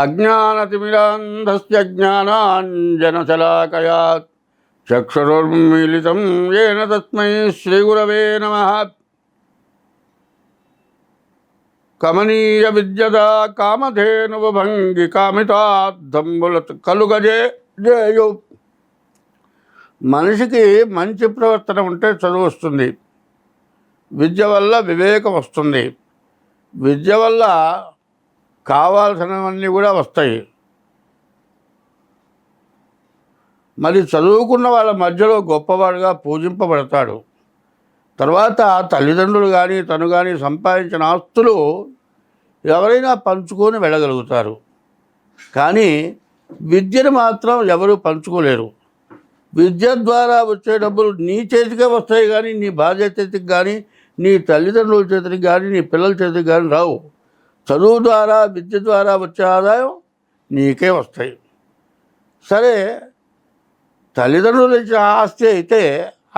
అజ్ఞానతిమిరాంధస్య జ్ఞానాంజనశలాకయా చక్షురున్మీలితం ఏన తస్మై శ్రీగురవే నమః. కమనీయ విద్యదా కామధేనుభంగి కామితార్థంబుల కలుగజే జేయు. మనిషికి మంచి ప్రవర్తన ఉంటే చదువు వస్తుంది, విద్య వల్ల వివేకం వస్తుంది, విద్య వల్ల కావాల్సినవన్నీ కూడా వస్తాయి. మరి చదువుకున్న వాళ్ళ మధ్యలో గొప్పవాడుగా పూజింపబడతాడు. తర్వాత తల్లిదండ్రులు కానీ తను కానీ సంపాదించిన ఆస్తులు ఎవరైనా పంచుకొని వెళ్ళగలుగుతారు. కానీ విద్యను మాత్రం ఎవరు పంచుకోలేరు. విద్య ద్వారా వచ్చే డబ్బులు నీ చేతికే వస్తాయి కానీ నీ భార్య చేతికి కానీ నీ తల్లిదండ్రుల చేతికి కానీ నీ పిల్లల చేతికి కానీ రావు. చదువు ద్వారా విద్య ద్వారా వచ్చే ఆదాయం నీకే వస్తాయి. సరే, తల్లిదండ్రులు ఇచ్చిన ఆస్తి అయితే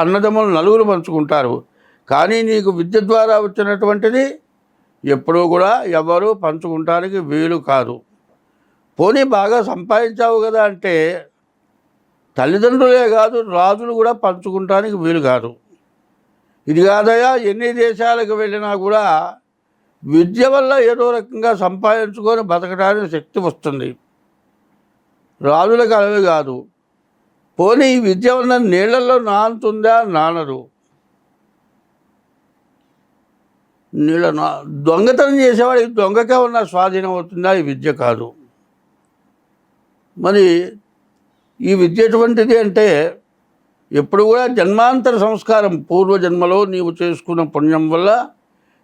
అన్నదమ్ములు నలుగురు పంచుకుంటారు. కానీ నీకు విద్య ద్వారా వచ్చినటువంటిది ఎప్పుడూ కూడా ఎవరు పంచుకుంటానికి వీలు కాదు. పోనీ బాగా సంపాదించావు కదా అంటే తల్లిదండ్రులే కాదు రాజులు కూడా పంచుకుంటానికి వీలు కాదు. ఇది కాదయా, ఎన్ని దేశాలకు వెళ్ళినా కూడా విద్య వల్ల ఏదో రకంగా సంపాదించుకొని బతకడానికి శక్తి వస్తుంది. రాజులకు అలవి కాదు. పోనీ ఈ విద్య వల్ల నీళ్లలో నానుతుందా? నానదు. దొంగతనం చేసేవాడికి దొంగకే ఉన్న స్వాధీనం అవుతుందా? ఈ విద్య కాదు. మరి ఈ విద్య ఎటువంటిది అంటే ఎప్పుడు కూడా జన్మాంతర సంస్కారం, పూర్వజన్మలో నీవు చేసుకున్న పుణ్యం వల్ల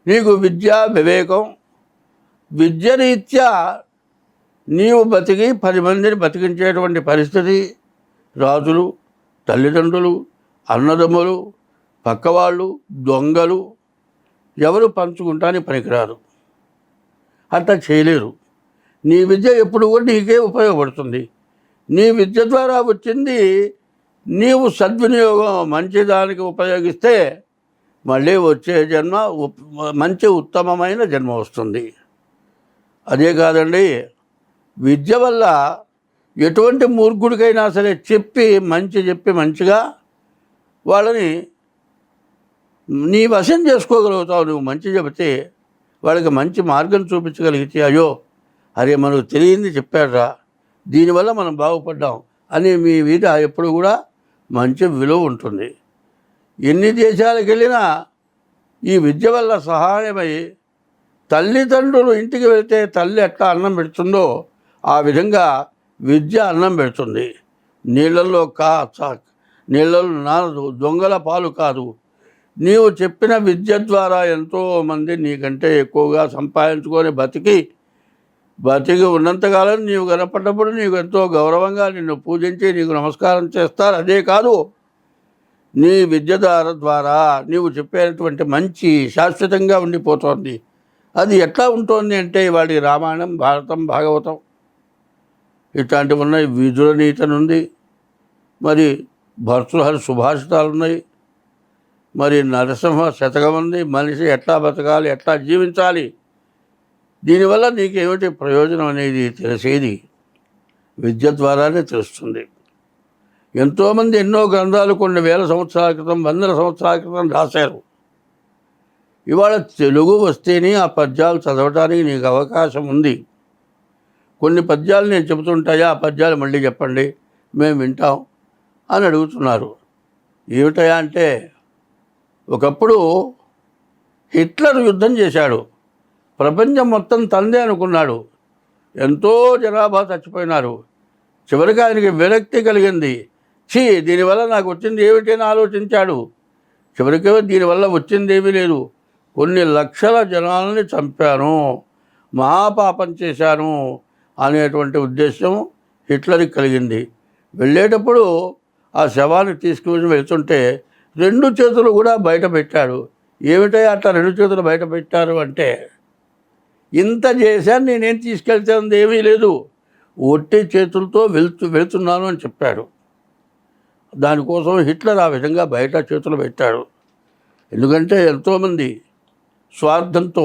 నీకు విద్య వివేకం, విద్యరీత్యా నీవు బతికి 10 మందిని బతికించేటువంటి పరిస్థితి రాజులు, తల్లిదండ్రులు, అన్నదమ్ములు, పక్కవాళ్ళు, దొంగలు ఎవరు పంచుకుంటానికి పనికిరారు. అట్లా చేయలేరు. నీ విద్య ఎప్పుడు కూడా నీకే ఉపయోగపడుతుంది. నీ విద్య ద్వారా వచ్చింది నీవు సద్వినియోగం మంచిదానికి ఉపయోగిస్తే మళ్ళీ వచ్చే జన్మ మంచి ఉత్తమమైన జన్మ వస్తుంది. అదే కాదండి, విద్య వల్ల ఎటువంటి మూర్ఖుడికైనా సరే చెప్పి మంచిగా వాళ్ళని నీ వశం చేసుకోగలుగుతావు. నువ్వు మంచి చెబితే వాళ్ళకి మంచి మార్గం చూపించగలిగితే, అయ్యో అరే మనకు తెలియంది చెప్పాడురా, దీనివల్ల మనం బాగుపడ్డాం అని మీ మీద ఎప్పుడు కూడా మంచి విలువ ఉంటుంది. ఎన్ని దేశాలకు వెళ్ళినా ఈ విద్య వల్ల సహాయమై తల్లిదండ్రులు ఇంటికి వెళ్తే తల్లి ఎట్లా అన్నం పెడుతుందో ఆ విధంగా విద్య అన్నం పెడుతుంది. నీళ్ళల్లో నీళ్ళలో నానదు, దొంగల పాలు కాదు. నీవు చెప్పిన విద్య ద్వారా ఎంతోమంది నీకంటే ఎక్కువగా సంపాదించుకొని బతికి ఉన్నంతకాలం నీవు కనపడ్డప్పుడు నీకు ఎంతో గౌరవంగా నిన్ను పూజించి నీకు నమస్కారం చేస్తారు. అదే కాదు, నీ విద్య ద్వారా నీవు చెప్పేటువంటి మంచి శాశ్వతంగా ఉండిపోతుంది. అది ఎట్లా ఉంటుంది అంటే వాడి రామాయణం, భారతం, భాగవతం ఇట్లాంటివి ఉన్నాయి. విదుర నీతను ఉంది, మరి భర్తృహరి సుభాషితాలు ఉన్నాయి, మరి నరసింహ శతకం ఉంది. మనిషి ఎట్లా బతకాలి, ఎట్లా జీవించాలి, దీనివల్ల నీకేమిటి ప్రయోజనం అనేది తెలిసేది విద్య ద్వారానే తెలుస్తుంది. ఎంతోమంది ఎన్నో గ్రంథాలు కొన్ని వేల సంవత్సరాల క్రితం, వందల సంవత్సరాల క్రితం రాశారు. ఇవాళ తెలుగు వస్తేనే ఆ పద్యాలు చదవటానికి నీకు అవకాశం ఉంది. కొన్ని పద్యాలు నేను చెబుతుంటాయా, ఆ పద్యాలు మళ్ళీ చెప్పండి, మేము వింటాం అని అడుగుతున్నారు. ఏమిటయా అంటే, ఒకప్పుడు హిట్లర్ యుద్ధం చేశాడు. ప్రపంచం మొత్తం తందే అనుకున్నాడు. ఎంతో జనాభా చచ్చిపోయినారు. చివరికి ఆయనకి విరక్తి కలిగింది. దీనివల్ల నాకు వచ్చింది ఏమిటి అని ఆలోచించాడు. చివరికి దీనివల్ల వచ్చింది ఏమీ లేదు, కొన్ని లక్షల జనాలని చంపాను, మహాపాపం చేశాను అనేటువంటి ఉద్దేశం హిట్లర్కి కలిగింది. వెళ్ళేటప్పుడు ఆ శవాన్ని తీసుకుని వెళ్తుంటే 2 చేతులు కూడా బయట పెట్టాడు. ఏమిటో అట్లా 2 చేతులు బయట పెట్టారు అంటే, ఇంత చేశాను, నేనేం తీసుకెళ్తాను ఏమీ లేదు, ఒట్టి చేతులతో వెళ్తున్నాను అని చెప్పాడు. దానికోసం హిట్లర్ ఆ విధంగా బయట చేతులు పెట్టాడు. ఎందుకంటే ఎంతోమంది స్వార్థంతో,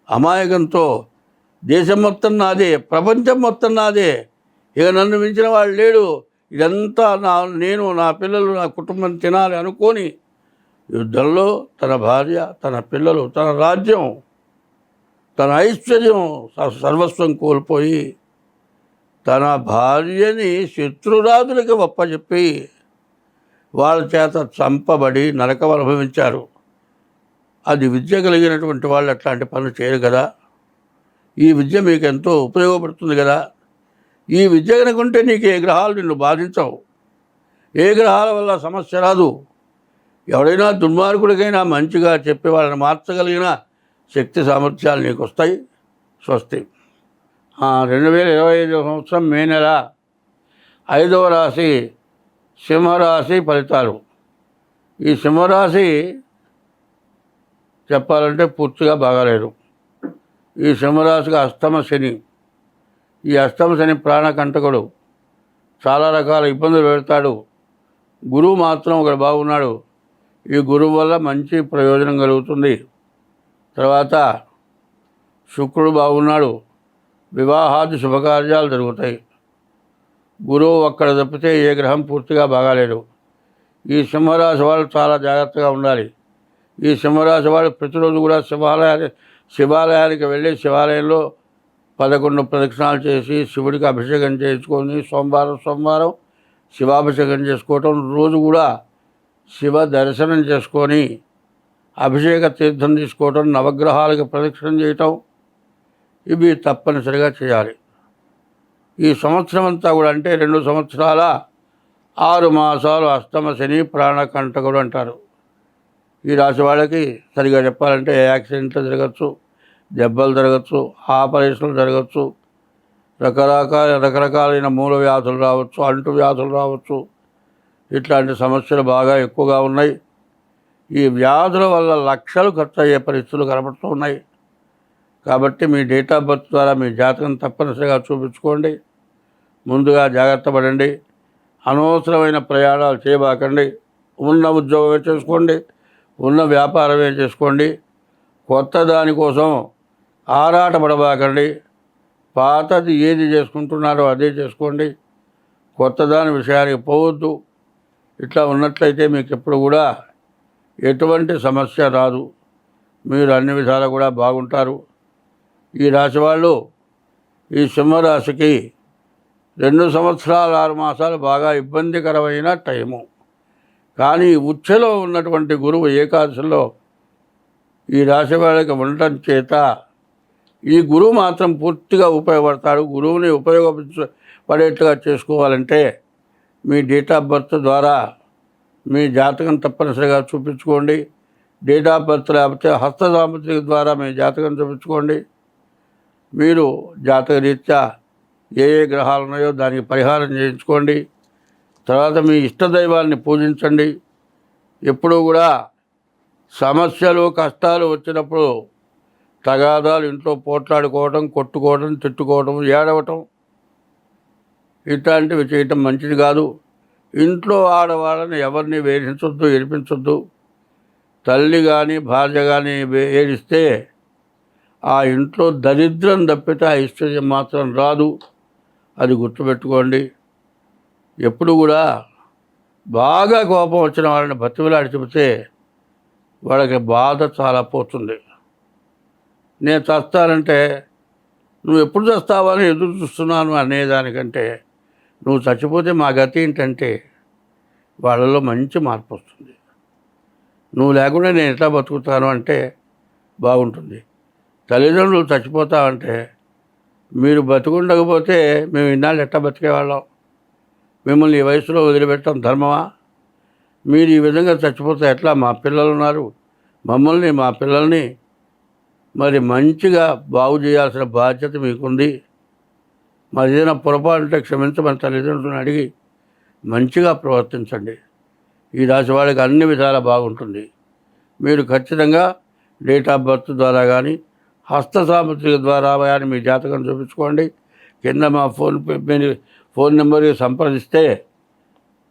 అమాయకంతో దేశం మొత్తం నాదే, ప్రపంచం మొత్తం నాదే, ఇక నన్ను మించిన వాడు లేడు, ఇదంతా నేను నా పిల్లలు నా కుటుంబం తినాలి అనుకొని యుద్ధంలో తన భార్య, తన పిల్లలు, తన రాజ్యం, తన ఐశ్వర్యం సర్వస్వం కోల్పోయి తన భార్యని శత్రురాజులకి ఒప్పచెప్పి వాళ్ళ చేత చంపబడి నరకం అనుభవించారు. అది విద్య కలిగినటువంటి వాళ్ళు అట్లాంటి పనులు చేయరు కదా. ఈ విద్య మీకు ఎంతో ఉపయోగపడుతుంది కదా. ఈ విద్య కనుకుంటే నీకు ఏ గ్రహాలు నిన్ను బాధించవు, ఏ గ్రహాల వల్ల సమస్య రాదు. ఎవడైనా దుర్మార్గుడికైనా మంచిగా చెప్పి వాళ్ళని మార్చగలిగిన శక్తి సామర్థ్యాలు నీకు వస్తాయి. స్వస్తి. 2025 సంవత్సరం మే నెల 5వ రాశి సింహరాశి ఫలితాలు. ఈ సింహరాశి చెప్పాలంటే పూర్తిగా బాగాలేదు. ఈ సింహరాశికి అష్టమ శని. ఈ అష్టమ శని ప్రాణకంటకుడు, చాలా రకాల ఇబ్బందులు పెడతాడు. గురువు మాత్రం ఒకడు బాగున్నాడు. ఈ గురువు వల్ల మంచి ప్రయోజనం కలుగుతుంది. తర్వాత శుక్రుడు బాగున్నాడు, వివాహాది శుభకార్యాలు జరుగుతాయి. గురువు ఒక్కడ తప్పితే ఏ గ్రహం పూర్తిగా బాగాలేదు. ఈ సింహరాశి వాళ్ళు చాలా జాగ్రత్తగా ఉండాలి. ఈ సింహరాశి వాళ్ళు ప్రతిరోజు కూడా శివాలయానికి వెళ్ళి శివాలయంలో 11 ప్రదక్షిణాలు చేసి శివుడికి అభిషేకం చేయించుకొని సోమవారం శివాభిషేకం చేసుకోవటం, రోజు కూడా శివ దర్శనం చేసుకొని అభిషేక తీర్థం తీసుకోవటం, నవగ్రహాలకు ప్రదక్షిణం చేయటం, ఇవి తప్పనిసరిగా చేయాలి. ఈ సంవత్సరం అంతా కూడా అంటే 2 సంవత్సరాల 6 మాసాలు అష్టమ శని ప్రాణకంటకుడు అంటారు. ఈ రాశి వాళ్ళకి సరిగా చెప్పాలంటే యాక్సిడెంట్లు జరగచ్చు, దెబ్బలు జరగచ్చు, ఆపరేషన్లు జరగచ్చు, రకరకాలైన మూల వ్యాధులు రావచ్చు, అంటు వ్యాధులు రావచ్చు. ఇట్లాంటి సమస్యలు బాగా ఎక్కువగా ఉన్నాయి. ఈ వ్యాధుల వల్ల లక్షలు ఖర్చు అయ్యే పరిస్థితులు కనబడుతూ ఉన్నాయి. కాబట్టి మీ డేట్ ఆఫ్ బర్త్ ద్వారా మీ జాతకం తప్పనిసరిగా చూపించుకోండి. ముందుగా జాగ్రత్త పడండి. అనవసరమైన ప్రయాణాలు చేయబాకండి. ఉన్న ఉద్యోగమే చేసుకోండి, ఉన్న వ్యాపారమే చేసుకోండి. కొత్త దానికోసం ఆరాటపడబాకండి. పాతది ఏది చేసుకుంటున్నారో అదే చేసుకోండి. కొత్త దాని విషయానికి పోవద్దు. ఇట్లా ఉన్నట్లయితే మీకు ఎప్పుడు కూడా ఎటువంటి సమస్య రాదు. మీరు అన్ని విధాలు కూడా బాగుంటారు. ఈ రాశి వాళ్ళు, ఈ సింహరాశికి 2 సంవత్సరాల 6 మాసాలు బాగా ఇబ్బందికరమైన టైము. కానీ ఉచ్ఛలో ఉన్నటువంటి గురువు ఏకాదశిలో ఈ రాశి వాళ్ళకి ఉండటం చేత ఈ గురువు మాత్రం పూర్తిగా ఉపయోగపడతాడు. గురువుని ఉపయోగపడేట్టుగా చేసుకోవాలంటే మీ డేట్ ఆఫ్ బర్త్ ద్వారా మీ జాతకం తప్పనిసరిగా చూపించుకోండి. డేట్ ఆఫ్ బర్త్ లేకపోతే హస్త సాముద్రిక ద్వారా మీ జాతకం చూపించుకోండి. మీరు జాతక రీత్యా ఏ గ్రహాలు ఉన్నాయో దానికి పరిహారం చేయించుకోండి. తర్వాత మీ ఇష్టదైవాన్ని పూజించండి. ఎప్పుడూ కూడా సమస్యలు కష్టాలు వచ్చినప్పుడు తగాదాలు, ఇంట్లో పోట్లాడుకోవడం, కొట్టుకోవడం, తిట్టుకోవడం, ఏడవటం ఇట్లాంటివి చేయటం మంచిది కాదు. ఇంట్లో ఆడవాళ్ళని ఎవరిని వేధించొద్దు, ఏడిపించొద్దు. తల్లి కానీ భార్య కానీ ఏడిస్తే ఆ ఇంట్లో దరిద్రం తప్పితే ఐశ్వర్యం మాత్రం రాదు. అది గుర్తుపెట్టుకోండి. ఎప్పుడు కూడా బాగా కోపం వచ్చిన వాళ్ళని బతిమిలాడి చెబితే వాళ్ళకి బాధ చాలా పోతుంది. నేను చస్తానంటే నువ్వు ఎప్పుడు చస్తావని ఎదురు చూస్తున్నాను అనేదానికంటే నువ్వు చచ్చిపోతే మా గతి ఏంటంటే వాళ్ళలో మంచి మార్పు వస్తుంది. నువ్వు లేకుండా నేను ఎట్లా బతుకుతాను అంటే బాగుంటుంది. తల్లిదండ్రులు చచ్చిపోతావంటే మీరు బతుకుండకపోతే మేము ఇన్నాళ్ళు ఎట్లా బతికేవాళ్ళం, మిమ్మల్ని ఈ వయసులో వదిలిపెట్టడం ధర్మమా? మీరు ఈ విధంగా చచ్చిపోతే ఎట్లా? మా పిల్లలు ఉన్నారు, మమ్మల్ని మా పిల్లల్ని మరి మంచిగా బాగు చేయాల్సిన బాధ్యత మీకుంది. మరి ఏదైనా పొరపాటు ఉంటే క్షమించమని తల్లిదండ్రులను అడిగి మంచిగా ప్రవర్తించండి. ఈ రాశి వాళ్ళకి అన్ని విధాలా బాగుంటుంది. మీరు ఖచ్చితంగా డేట్ ఆఫ్ బర్త్ ద్వారా కానీ హస్త సాముద్రిక ద్వారా కానీ మీ జాతకం చూపించుకోండి. కింద మా ఫోన్ నెంబర్కి సంప్రదిస్తే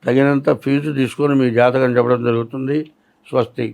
తగినంత ఫీజు తీసుకొని మీ జాతకం చెప్పడం జరుగుతుంది. స్వస్తి.